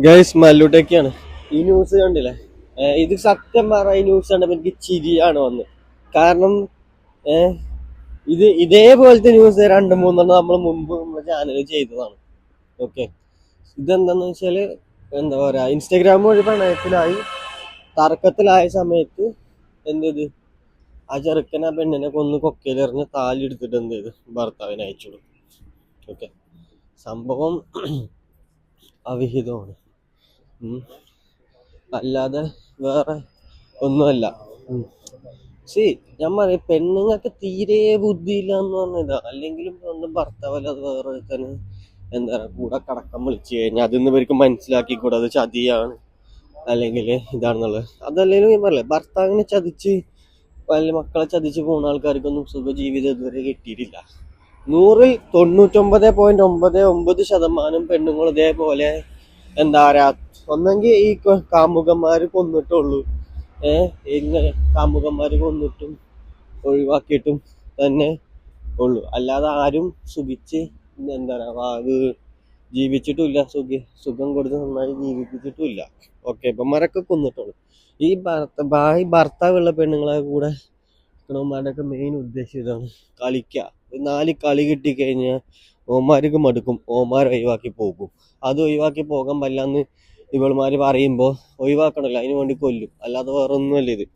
Guys മല്ലൂട്ടൊക്കെയാണ് ഈ news കണ്ടില്ലേ. ഇത് സത്യം പറഞ്ഞ ഈ ന്യൂസ് കണ്ടപ്പോൾ എനിക്ക് ചിരിയാണ് വന്നത്. കാരണം ഇതേപോലത്തെ ന്യൂസ് രണ്ട് മൂന്നെണ്ണം നമ്മൾ മുമ്പ് നമ്മുടെ ചാനലിൽ ചെയ്തതാണ്. ഓക്കെ, ഇതെന്താന്ന് വെച്ചാല് എന്താ പറയാ, ഇൻസ്റ്റഗ്രാം വഴി പ്രണയത്തിലായി തർക്കത്തിലായ സമയത്ത് എന്ത് ചെയ്ത് ആ ചെറുക്കൻ ആ പെണ്ണിനെ കൊന്ന് കൊക്കയിലെറിഞ്ഞ് താലിയെടുത്തിട്ട് എന്ത് ചെയ്ത് ഭർത്താവിനെ അയച്ചു കൊടുക്കും. ഓക്കെ, സംഭവം അവിഹിതമാണ്, അല്ലാതെ വേറെ ഒന്നുമല്ല. ഞാൻ പറയാം, പെണ്ണുങ്ങൾക്ക് തീരെ ബുദ്ധിയില്ല എന്ന് പറഞ്ഞതാ. അല്ലെങ്കിലും സ്വന്തം ഭർത്താവല്ലാതെ വേറെ തന്നെ എന്താ പറയാ കൂടെ കടക്കം വിളിച്ചു കഴിഞ്ഞാൽ അതിന്ന് ഇവർക്ക് മനസ്സിലാക്കിക്കൂടെ അത് ചതിയാണ് അല്ലെങ്കിൽ ഇതാണെന്നുള്ളത്. അതല്ലെങ്കിലും ഞാൻ പറയല്ലേ, ഭർത്താവിനെ ചതിച്ച് അല്ലെങ്കിൽ മക്കളെ ചതിച്ച് പോകുന്ന ആൾക്കാർക്കൊന്നും സുഖജീവിതം ഇതുവരെ കിട്ടിയിട്ടില്ല. 100ൽ 99.99% പെണ്ണുങ്ങൾ ഇതേപോലെ എന്താ പറയാ, ഒന്നെങ്കിൽ ഈ കാമുകന്മാര് കൊന്നിട്ടുള്ളൂ, ഇങ്ങനെ കാമുകന്മാര് കൊന്നിട്ടും ഒഴിവാക്കിയിട്ടും തന്നെ ഉള്ളു. അല്ലാതെ ആരും സുഖിച്ച് എന്താ പറയാ ജീവിച്ചിട്ടുമില്ല, സുഖം കൊടുത്ത് നന്നായി ജീവിപ്പിച്ചിട്ടുമില്ല. ഓക്കെ, ഇപ്പന്മാരൊക്കെ കൊന്നിട്ടുള്ളു. ഈ ഭർത്താവുള്ള പെണ്ണുങ്ങളെ കൂടെ ഒക്കെ മെയിൻ ഉദ്ദേശം ഇതാണ്, കളിക്കുക. 4 കളി കിട്ടിക്കഴിഞ്ഞാൽ ഓമാർക്ക് മടുക്കും, ഓമാർ ഒഴിവാക്കി പോകും. അത് ഒഴിവാക്കി പോകാൻ പറ്റില്ലെന്ന് ഇവൾമാര് പറയുമ്പോൾ ഒഴിവാക്കണല്ലോ, അതിന് വേണ്ടി കൊല്ലും. അല്ലാതെ വേറെ ഒന്നുമല്ല ഇത്.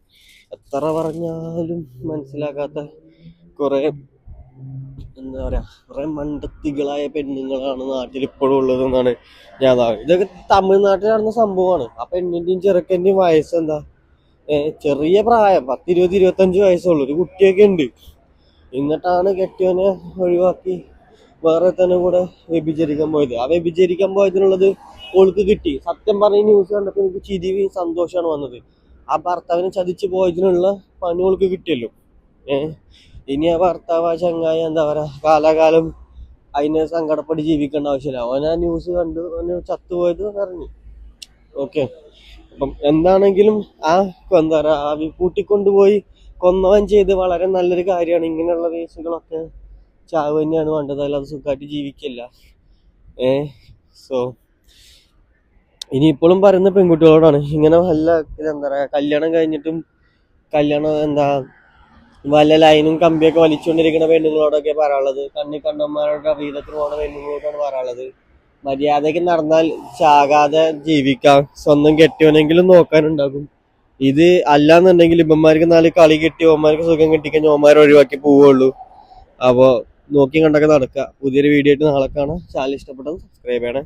എത്ര പറഞ്ഞാലും മനസ്സിലാക്കാത്ത കുറെ എന്താ പറയാ, കുറെ മണ്ടത്തികളായ പെണ്ണുങ്ങളാണ് നാട്ടിൽ ഇപ്പോഴും ഉള്ളതെന്നാണ് ഞാൻ ഇതൊക്കെ തമിഴ്നാട്ടിൽ നടന്ന സംഭവമാണ്. ആ പെണ്ണിന്റെയും ചെറുക്കന്റെയും വയസ്സ് എന്താ, ചെറിയ പ്രായം, 10-20-25 വയസ്സുള്ളൂ. ഒരു കുട്ടിയൊക്കെ ഉണ്ട്. എന്നിട്ടാണ് കെട്ടിയവനെ ഒഴിവാക്കി വേറെ തന്നെ കൂടെ വ്യഭിചരിക്കാൻ പോയത്. ആ വ്യഭിചരിക്കാൻ പോയതിനുള്ളത് ഓൾക്ക് കിട്ടി. സത്യം പറഞ്ഞ ന്യൂസ് കണ്ടപ്പോൾ എനിക്ക് ചിരി സന്തോഷമാണ് വന്നത്. ആ ഭർത്താവിനെ ചതിച്ച് പോയതിനുള്ള പണി ഓൾക്ക് കിട്ടിയല്ലോ. ഇനി ആ ഭർത്താവ് ആ ചങ്ങായി എന്താ പറയാ കാലാകാലം അതിനെ സങ്കടപ്പെട്ട് ജീവിക്കേണ്ട ആവശ്യമില്ല. അവൻ ആ ന്യൂസ് കണ്ടു, അവന് ചത്തുപോയത് അറിഞ്ഞു. ഓക്കെ, അപ്പം എന്താണെങ്കിലും ആ എന്താ പറയാ കൂട്ടിക്കൊണ്ടുപോയി കൊന്നവൻ ചെയ്ത് വളരെ നല്ലൊരു കാര്യമാണ്. ഇങ്ങനെയുള്ള കേസുകളൊക്കെ ചാവ് തന്നെയാണ് വേണ്ടത്, അല്ലാതെ സുഖമായിട്ട് ജീവിക്കില്ല. സോ ഇനിയിപ്പോഴും പറയുന്ന പെൺകുട്ടികളോടാണ്, ഇങ്ങനെ വല്ല എന്താ പറയാ കല്യാണം കഴിഞ്ഞിട്ടും എന്താ വല്ല ലൈനും കമ്പിയൊക്കെ വലിച്ചുകൊണ്ടിരിക്കുന്ന പെണ്ണുങ്ങളോടൊക്കെ പറയാനുള്ളത്, കണ്ടന്മാരുടെ അഭീതത്തിന് പോകുന്ന പെണ്ണുങ്ങളോടാണ് പറയാനുള്ളത്, മര്യാദയ്ക്ക് നടന്നാൽ ചാകാതെ ജീവിക്കാം, സ്വന്തം കെട്ടിയവനെങ്കിലും നോക്കാനുണ്ടാകും. ഇത് അല്ലാന്നുണ്ടെങ്കിൽ ഇവന്മാർക്ക് 4 കളി കിട്ടി ഓന്മാർക്ക് സുഖം കിട്ടിക്കഴിഞ്ഞാൽ ഓന്മാരെ ഒഴിവാക്കി പോവുള്ളൂ. അപ്പോൾ നോക്കി കണ്ടൊക്കെ നടക്കുക. പുതിയൊരു വീഡിയോ ആയിട്ട് നാളെ കാണാം. ചാനൽ ഇഷ്ടപ്പെട്ടത് സബ്സ്ക്രൈബ് ചെയ്യണേ.